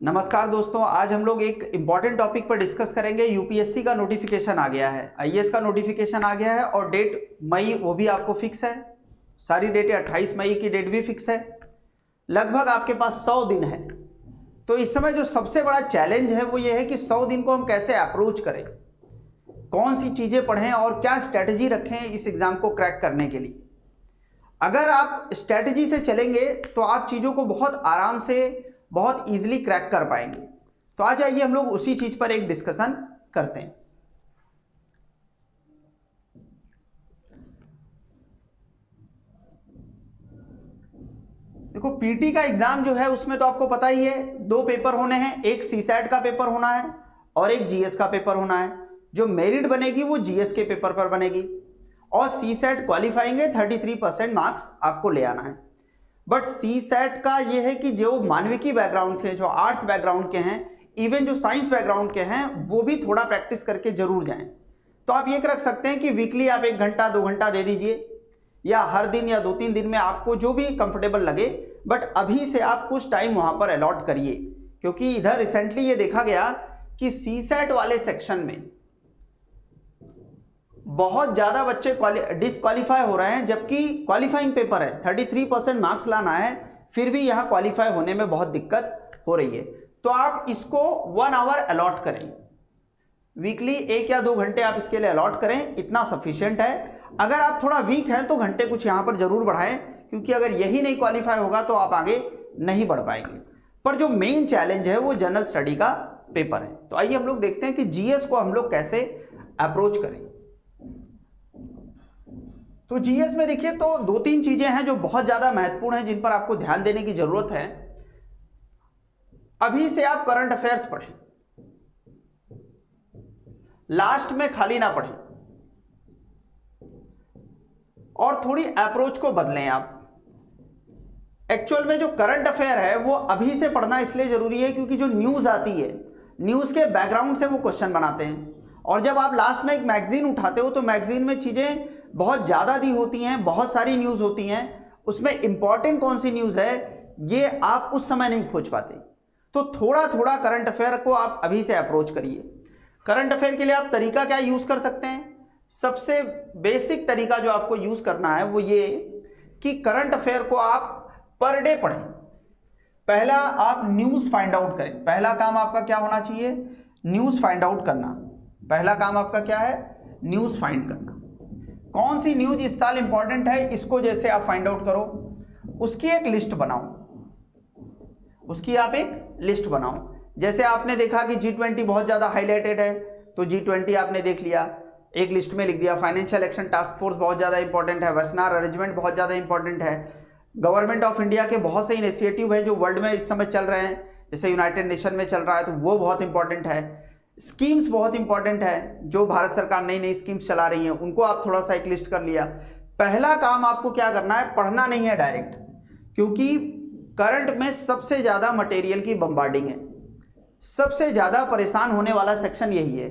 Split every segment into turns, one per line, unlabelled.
नमस्कार दोस्तों, आज हम लोग एक इम्पॉर्टेंट टॉपिक पर डिस्कस करेंगे। यूपीएससी का नोटिफिकेशन आ गया है, आईएएस का नोटिफिकेशन आ गया है और डेट मई वो भी आपको फिक्स है। सारी डेटें 28 मई की डेट भी फिक्स है। लगभग आपके पास 100 दिन है। तो इस समय जो सबसे बड़ा चैलेंज है वो ये है कि 100 दिन को हम कैसे अप्रोच करें, कौन सी चीज़ें पढ़ें और क्या स्ट्रैटेजी रखें इस एग्ज़ाम को क्रैक करने के लिए। अगर आप स्ट्रैटेजी से चलेंगे तो आप चीज़ों को बहुत आराम से, बहुत इजीली क्रैक कर पाएंगे। तो आज आइए हम लोग उसी चीज पर एक डिस्कशन करते हैं। देखो, पीटी का एग्जाम जो है उसमें तो आपको पता ही है 2 पेपर होने हैं, एक सीसैट का पेपर होना है और एक जीएस का पेपर होना है। जो मेरिट बनेगी वो जीएस के पेपर पर बनेगी और सीसैट क्वालिफाइंग है, 33% मार्क्स आपको ले आना है। बट सी सेट का ये है कि जो मानविकी बैकग्राउंड के, जो आर्ट्स बैकग्राउंड के हैं, इवन जो साइंस बैकग्राउंड के हैं, वो भी थोड़ा प्रैक्टिस करके जरूर जाएं। तो आप ये रख सकते हैं कि वीकली आप 1 घंटा 2 घंटा दे दीजिए, या हर दिन या 2-3 दिन में, आपको जो भी कंफर्टेबल लगे। बट अभी से आप कुछ टाइम वहां पर अलॉट करिए, क्योंकि इधर रिसेंटली ये देखा गया कि सी सेट वाले सेक्शन में बहुत ज्यादा बच्चे डिसक्वालीफाई हो रहे हैं, जबकि क्वालिफाइंग पेपर है, 33% मार्क्स लाना है, फिर भी यहां क्वालिफाई होने में बहुत दिक्कत हो रही है। तो आप इसको 1 आवर अलॉट करें, वीकली 1 या 2 घंटे आप इसके लिए अलॉट करें, इतना सफिशिएंट है। अगर आप थोड़ा वीक हैं तो घंटे कुछ यहां पर जरूर बढ़ाएं, क्योंकि अगर यही नहीं क्वालिफाई होगा तो आप आगे नहीं बढ़ पाएंगे। पर जो मेन चैलेंज है वो जनरल स्टडी का पेपर है। तो आइए हम लोग देखते हैं कि जीएस को हम लोग कैसे अप्रोच करें। तो जीएस में देखिए, तो 2-3 चीजें हैं जो बहुत ज्यादा महत्वपूर्ण हैं, जिन पर आपको ध्यान देने की जरूरत है। अभी से आप करंट अफेयर्स पढ़ें, लास्ट में खाली ना पढ़ें, और थोड़ी अप्रोच को बदलें आप। एक्चुअल में जो करंट अफेयर है वो अभी से पढ़ना इसलिए जरूरी है क्योंकि जो न्यूज आती है, न्यूज के बैकग्राउंड से वो क्वेश्चन बनाते हैं। और जब आप लास्ट में एक मैगजीन उठाते हो तो मैगजीन में चीजें बहुत ज्यादा दी होती हैं, बहुत सारी न्यूज होती हैं, उसमें इंपॉर्टेंट कौन सी न्यूज है ये आप उस समय नहीं खोज पाते। तो थोड़ा थोड़ा करंट अफेयर को आप अभी से अप्रोच करिए। करंट अफेयर के लिए आप तरीका क्या यूज कर सकते हैं? सबसे बेसिक तरीका जो आपको यूज करना है वो ये कि करंट अफेयर को आप पर डे पढ़ें। पहला आप न्यूज फाइंड आउट करें। पहला काम आपका क्या होना चाहिए? न्यूज फाइंड आउट करना। पहला काम आपका क्या है? न्यूज फाइंड करना। कौन सी न्यूज इस साल इंपॉर्टेंट है, इसको जैसे आप फाइंड आउट करो, उसकी एक लिस्ट बनाओ, उसकी आप एक लिस्ट बनाओ। जैसे आपने देखा कि G20 बहुत ज्यादा हाईलाइटेड है, तो G20 आपने देख लिया, एक लिस्ट में लिख दिया। फाइनेंशियल एक्शन टास्क फोर्स बहुत ज्यादा इंपॉर्टेंट है, वेस्टर्न अरेंजमेंट बहुत ज्यादा इंपॉर्टेंट है, गवर्नमेंट ऑफ इंडिया के बहुत से इनिशिएटिव हैं जो वर्ल्ड में इस समय चल रहे हैं, जैसे यूनाइटेड नेशन में चल रहा है तो वो बहुत इंपॉर्टेंट है। स्कीम्स बहुत इंपॉर्टेंट है, जो भारत सरकार नई नई स्कीम्स चला रही है, उनको आप थोड़ा सा एक लिस्ट कर लिया। पहला काम आपको क्या करना है? पढ़ना नहीं है डायरेक्ट, क्योंकि करंट में सबसे ज्यादा मटेरियल की बम्बार्डिंग है। सबसे ज्यादा परेशान होने वाला सेक्शन यही है,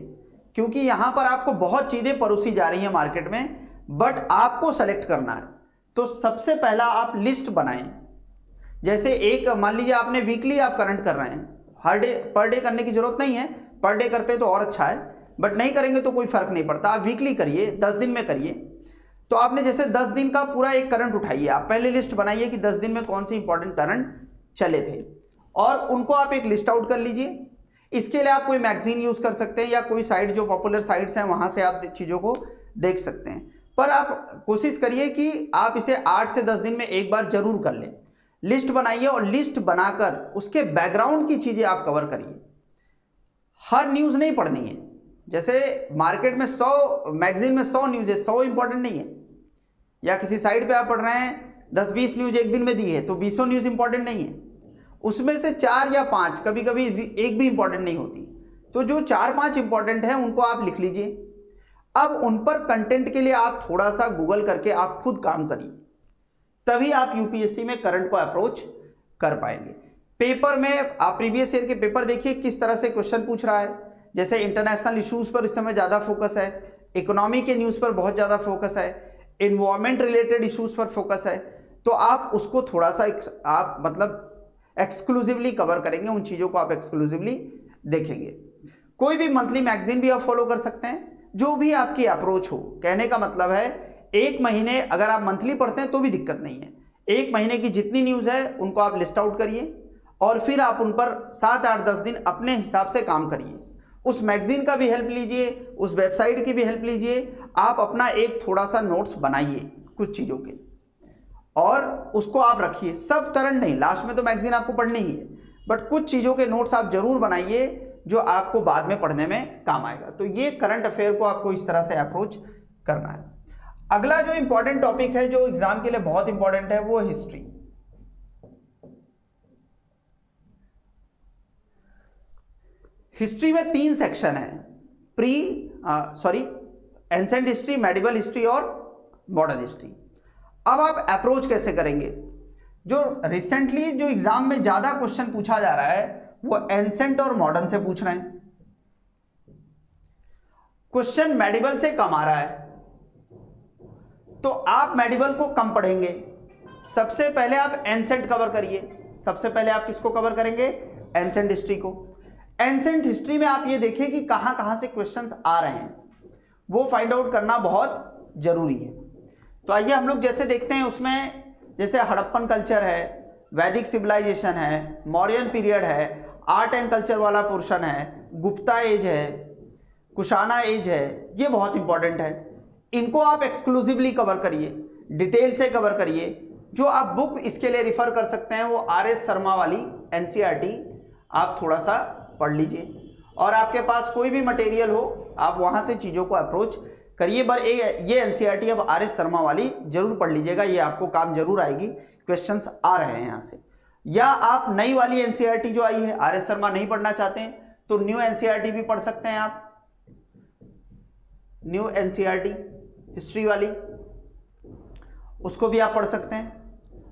क्योंकि यहां पर आपको बहुत चीजें परोसी जा रही है मार्केट में, बट आपको सेलेक्ट करना है। तो सबसे पहला आप लिस्ट बनाएं। जैसे एक मान लीजिए आपने वीकली आप करंट कर रहे हैं, हर डे पर डे करने की जरूरत नहीं है, पर डे करते तो और अच्छा है, बट नहीं करेंगे तो कोई फर्क नहीं पड़ता। आप वीकली करिए, 10 दिन में करिए। तो आपने जैसे 10 दिन का पूरा एक करंट उठाइए, आप पहले लिस्ट बनाइए कि 10 दिन में कौन सी इंपॉर्टेंट करंट चले थे, और उनको आप एक लिस्ट आउट कर लीजिए। इसके लिए आप कोई मैगजीन यूज कर सकते हैं, या कोई साइट जो पॉपुलर साइट्स हैं वहां से आप चीजों को देख सकते हैं। पर आप कोशिश करिए कि आप इसे 8 से 10 दिन में एक बार जरूर कर लें। लिस्ट बनाइए और लिस्ट बनाकर उसके बैकग्राउंड की चीजें आप कवर करिए। हर न्यूज नहीं पढ़नी है। जैसे मार्केट में 100 मैगजीन में 100 न्यूज है, 100 इंपॉर्टेंट नहीं है, या किसी साइट पे आप पढ़ रहे हैं 10-20 न्यूज एक दिन में दी है तो 20 न्यूज इंपॉर्टेंट नहीं है, उसमें से 4 या 5, कभी कभी एक भी इंपॉर्टेंट नहीं होती। तो जो 4-5 इंपॉर्टेंट है उनको आप लिख लीजिए। अब उन पर कंटेंट के लिए आप थोड़ा सा गूगल करके आप खुद काम करिए, तभी आप यूपीएससी में करंट को अप्रोच कर पाएंगे। पेपर में आप प्रीवियस ईयर के पेपर देखिए किस तरह से क्वेश्चन पूछ रहा है। जैसे इंटरनेशनल इश्यूज पर इस समय ज्यादा फोकस है, इकोनॉमी के न्यूज पर बहुत ज्यादा फोकस है, एनवायरमेंट रिलेटेड इश्यूज पर फोकस है। तो आप उसको थोड़ा सा आप मतलब एक्सक्लूसिवली कवर करेंगे, उन चीज़ों को आप एक्सक्लूसिवली देखेंगे। कोई भी मंथली मैगजीन भी आप फॉलो कर सकते हैं, जो भी आपकी अप्रोच हो। कहने का मतलब है एक महीने अगर आप मंथली पढ़ते हैं तो भी दिक्कत नहीं है, एक महीने की जितनी न्यूज़ है उनको आप लिस्ट आउट करिए और फिर आप उन पर 7, 8, 10 दिन अपने हिसाब से काम करिए। उस मैगजीन का भी हेल्प लीजिए, उस वेबसाइट की भी हेल्प लीजिए, आप अपना एक थोड़ा सा नोट्स बनाइए कुछ चीज़ों के और उसको आप रखिए। सब करंट नहीं, लास्ट में तो मैगजीन आपको पढ़नी ही है, बट कुछ चीज़ों के नोट्स आप जरूर बनाइए जो आपको बाद में पढ़ने में काम आएगा। तो ये करंट अफेयर को आपको इस तरह से अप्रोच करना है। अगला जो इंपॉर्टेंट टॉपिक है जो एग्जाम के लिए बहुत इंपॉर्टेंट है वो हिस्ट्री। हिस्ट्री में 3 सेक्शन है, एंसेंट हिस्ट्री, मेडिवल हिस्ट्री और मॉडर्न हिस्ट्री। अब आप अप्रोच कैसे करेंगे? जो रिसेंटली जो एग्जाम में ज्यादा क्वेश्चन पूछा जा रहा है वो एंसेंट और मॉडर्न से पूछ रहे हैं। क्वेश्चन मेडिवल से कम आ रहा है, तो आप मेडिवल को कम पढ़ेंगे। सबसे पहले आप एंसेंट कवर करिए। सबसे पहले आप किसको कवर करेंगे? एंसेंट हिस्ट्री को। एंसेंट हिस्ट्री में आप ये देखिए कि कहां कहां से क्वेश्चंस आ रहे हैं, वो फाइंड आउट करना बहुत जरूरी है। तो आइए हम लोग जैसे देखते हैं उसमें, जैसे हड़प्पन कल्चर है, वैदिक सिविलाइजेशन है, मौर्यन पीरियड है, आर्ट एंड कल्चर वाला पोर्शन है, गुप्ता एज है, कुशाना एज है, ये बहुत इंपॉर्टेंट है। इनको आप एक्सक्लूसिवली कवर करिए, डिटेल से कवर करिए। जो आप बुक इसके लिए रिफर कर सकते हैं वो आर.एस. शर्मा वाली एनसीईआरटी आप थोड़ा सा पढ़ लीजिए, और आपके पास कोई भी मटेरियल हो आप वहां से चीज़ों को अप्रोच करिए। पर ये एनसीईआरटी अब आर.एस. शर्मा वाली जरूर पढ़ लीजिएगा, ये आपको काम जरूर आएगी, क्वेश्चंस आ रहे हैं यहाँ से। या आप नई वाली एनसीईआरटी जो आई है, आर.एस. शर्मा नहीं पढ़ना चाहते हैं तो न्यू एनसीईआरटी भी पढ़ सकते हैं आप। न्यू एनसीईआरटी हिस्ट्री वाली, उसको भी आप पढ़ सकते हैं।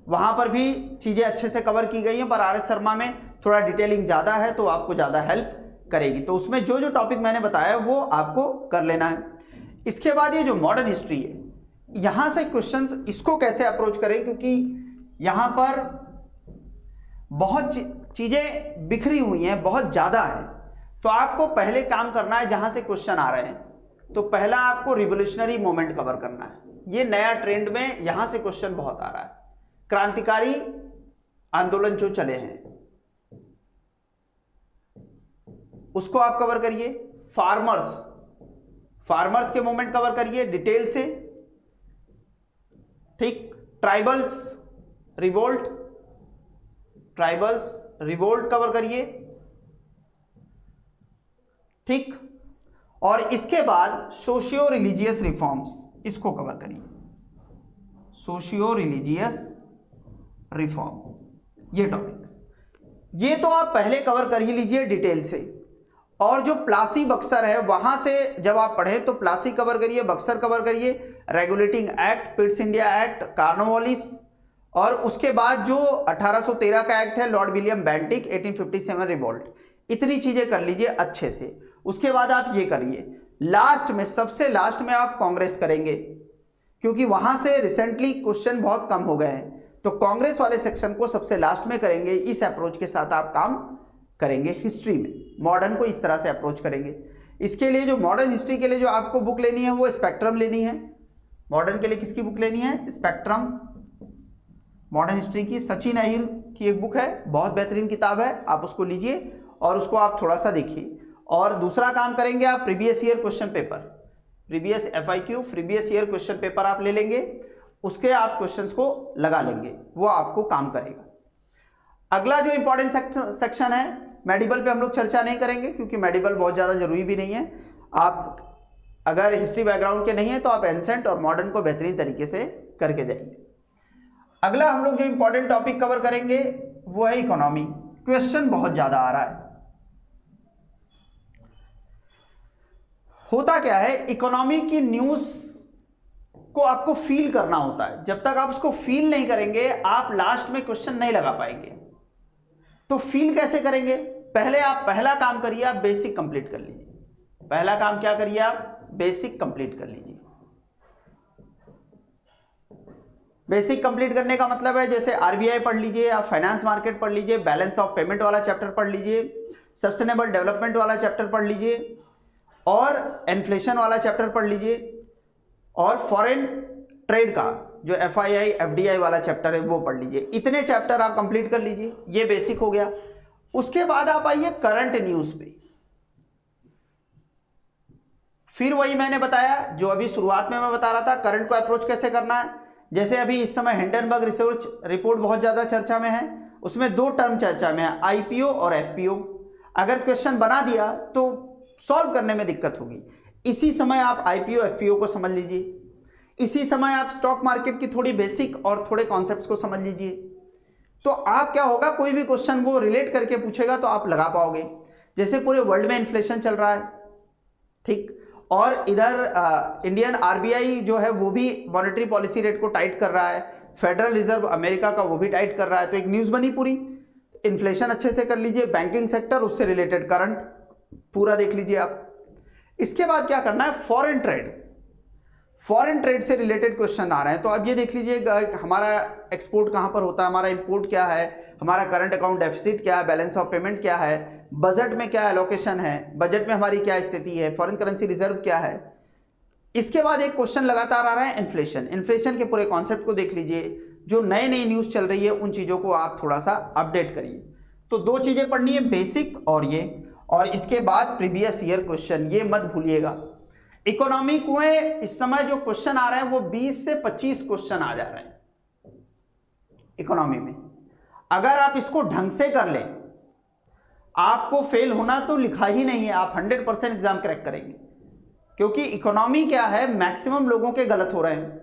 वहां पर भी चीजें अच्छे से कवर की गई हैं, पर आर.एस. शर्मा में थोड़ा डिटेलिंग ज्यादा है तो आपको ज्यादा हेल्प करेगी। तो उसमें जो जो टॉपिक मैंने बताया वो आपको कर लेना है। इसके बाद ये जो मॉडर्न हिस्ट्री है, यहां से क्वेश्चंस इसको कैसे अप्रोच करें, क्योंकि यहां पर बहुत चीजें बिखरी हुई हैं, बहुत ज्यादा है। तो आपको पहले काम करना है जहां से क्वेश्चन आ रहे हैं। तो पहला आपको रिवोल्यूशनरी मूवमेंट कवर करना है। ये नया ट्रेंड में यहां से क्वेश्चन बहुत आ रहा है। क्रांतिकारी आंदोलन जो चले हैं उसको आप कवर करिए। फार्मर्स के मूवमेंट कवर करिए डिटेल से, ठीक। ट्राइबल्स रिवोल्ट कवर करिए, ठीक। और इसके बाद सोशियो रिलीजियस रिफॉर्म्स, इसको कवर करिए। सोशियो रिलीजियस रिफॉर्म, ये टॉपिक्स, ये तो आप पहले कवर कर ही लीजिए डिटेल से। और जो प्लासी बक्सर है वहां से जब आप पढ़ें तो प्लासी कवर करिए, बक्सर कवर करिए, regulating act, Pitt's India act, Cornwallis, और उसके बाद जो 1813 का एक्ट है, लॉर्ड विलियम बेंटिक, 1857 रिवोल्ट, इतनी चीजें कर लीजिए अच्छे से। उसके बाद आप ये करिए, लास्ट में, सबसे लास्ट में आप कांग्रेस करेंगे, क्योंकि वहां से रिसेंटली क्वेश्चन बहुत कम हो गए हैं। तो कांग्रेस वाले सेक्शन को सबसे लास्ट में करेंगे। इस अप्रोच के साथ आप काम करेंगे हिस्ट्री में। मॉडर्न को इस तरह से अप्रोच करेंगे। इसके लिए जो मॉडर्न हिस्ट्री के लिए जो आपको बुक लेनी है वो स्पेक्ट्रम लेनी है। मॉडर्न के लिए किसकी बुक लेनी है? स्पेक्ट्रम, मॉडर्न हिस्ट्री की सचिन अहिर की एक बुक है, बहुत बेहतरीन किताब है, आप उसको लीजिए और उसको आप थोड़ा सा देखिए। और दूसरा काम करेंगे आप previous year question paper, previous FIQ, previous year question paper आप ले लेंगे, उसके आप क्वेश्चंस को लगा लेंगे, वो आपको काम करेगा। अगला जो इंपॉर्टेंट सेक्शन है, मेडिवल पे हम लोग चर्चा नहीं करेंगे क्योंकि मेडिवल बहुत ज़्यादा जरूरी भी नहीं है। आप अगर हिस्ट्री बैकग्राउंड के नहीं है तो आप एंसेंट और मॉडर्न को बेहतरीन तरीके से करके जाइए। अगला हम लोग जो इंपॉर्टेंट टॉपिक कवर करेंगे वो है इकोनॉमी। क्वेश्चन बहुत ज़्यादा आ रहा है। होता क्या है, इकोनॉमी की न्यूज़ को आपको फील करना होता है। जब तक आप उसको फील नहीं करेंगे आप लास्ट में क्वेश्चन नहीं लगा पाएंगे। तो फील कैसे करेंगे? पहले आप पहला काम करिए, आप बेसिक कंप्लीट कर लीजिए। पहला काम क्या करिए? आप बेसिक कंप्लीट कर लीजिए। बेसिक कंप्लीट करने का मतलब है जैसे आरबीआई पढ़ लीजिए, आप फाइनेंस मार्केट पढ़ लीजिए, बैलेंस ऑफ पेमेंट वाला चैप्टर पढ़ लीजिए, सस्टेनेबल डेवलपमेंट वाला चैप्टर पढ़ लीजिए, और इन्फ्लेशन वाला चैप्टर पढ़ लीजिए, और फॉरेन ट्रेड का जो एफआईआई एफडीआई वाला चैप्टर है वो पढ़ लीजिए। इतने चैप्टर आप कंप्लीट कर लीजिए, ये बेसिक हो गया। उसके बाद आप आइए करंट न्यूज पे। फिर वही मैंने बताया जो अभी शुरुआत में मैं बता रहा था, करंट को अप्रोच कैसे करना है। जैसे अभी इस समय हिंडनबर्ग रिसर्च रिपोर्ट बहुत ज्यादा चर्चा में है, उसमें दो टर्म चर्चा में है, आईपीओ और एफपीओ। अगर क्वेश्चन बना दिया तो सॉल्व करने में दिक्कत होगी। इसी समय आप आईपीओ एफपीओ को समझ लीजिए, इसी समय आप स्टॉक मार्केट की थोड़ी बेसिक और थोड़े कॉन्सेप्ट्स को समझ लीजिए। तो आप क्या होगा, कोई भी क्वेश्चन वो रिलेट करके पूछेगा तो आप लगा पाओगे। जैसे पूरे वर्ल्ड में इन्फ्लेशन चल रहा है, ठीक, और इधर इंडियन आरबीआई जो है वो भी मॉनेटरी पॉलिसी रेट को टाइट कर रहा है, फेडरल रिजर्व अमेरिका का वो भी टाइट कर रहा है, तो एक न्यूज़ बनी पूरी। इन्फ्लेशन अच्छे से कर लीजिए, बैंकिंग सेक्टर, उससे रिलेटेड करंट पूरा देख लीजिए आप। इसके बाद क्या करना है, फॉरेन ट्रेड। फॉरेन ट्रेड से रिलेटेड क्वेश्चन आ रहे हैं, तो अब ये देख लीजिएगा हमारा एक्सपोर्ट कहाँ पर होता है, हमारा इंपोर्ट क्या है, हमारा करंट अकाउंट डेफिसिट क्या है, बैलेंस ऑफ पेमेंट क्या है, बजट में क्या एलोकेशन है, बजट में हमारी क्या स्थिति है, फॉरेन करेंसी रिजर्व क्या है। इसके बाद एक क्वेश्चन लगातार आ रहा है इन्फ्लेशन। इन्फ्लेशन के पूरे कॉन्सेप्ट को देख लीजिए, जो नई नई न्यूज़ चल रही है उन चीज़ों को आप थोड़ा सा अपडेट करिए। तो दो चीज़ें पढ़नी है, बेसिक और ये, और इसके बाद प्रीवियस ईयर क्वेश्चन, ये मत भूलिएगा। इकोनॉमी में इस समय जो क्वेश्चन आ रहे हैं वो 20 से 25 क्वेश्चन आ जा रहे हैं इकोनॉमी में। अगर आप इसको ढंग से कर लें, आपको फेल होना तो लिखा ही नहीं है, आप 100% एग्जाम क्रैक करेंगे। क्योंकि इकोनॉमी क्या है, मैक्सिमम लोगों के गलत हो रहे हैं,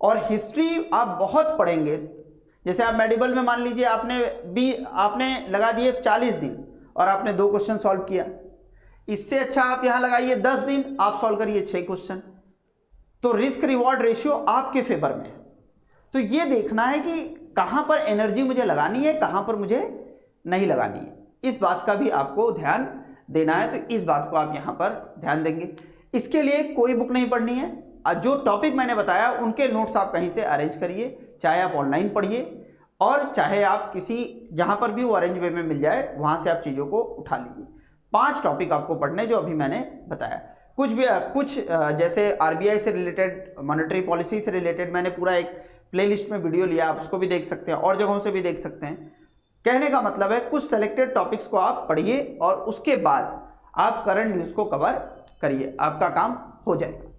और हिस्ट्री आप बहुत पढ़ेंगे। जैसे आप मेडिकल में मान लीजिए आपने लगा दिए 40 दिन और आपने 2 क्वेश्चन सॉल्व किया, इससे अच्छा आप यहां लगाइए 10 दिन, आप सॉल्व करिए 6 क्वेश्चन, तो रिस्क रिवॉर्ड रेशियो आपके फेवर में है। तो ये देखना है कि कहां पर एनर्जी मुझे लगानी है, कहां पर मुझे नहीं लगानी है, इस बात का भी आपको ध्यान देना है। तो इस बात को आप यहां पर ध्यान देंगे। इसके लिए कोई बुक नहीं पढ़नी है, जो टॉपिक मैंने बताया उनके नोट्स आप कहीं से अरेंज करिए, चाहे आप ऑनलाइन पढ़िए और चाहे आप किसी जहां पर भी वो अरेंज वे में मिल जाए वहां से आप चीज़ों को उठा लीजिए। 5 टॉपिक आपको पढ़ने जो अभी मैंने बताया। कुछ जैसे आरबीआई से रिलेटेड, मॉनेटरी पॉलिसी से रिलेटेड मैंने पूरा एक प्लेलिस्ट में वीडियो लिया, आप उसको भी देख सकते हैं और जगहों से भी देख सकते हैं। कहने का मतलब है कुछ सेलेक्टेड टॉपिक्स को आप पढ़िए और उसके बाद आप करंट न्यूज़ को कवर करिए, आपका काम हो जाएगा।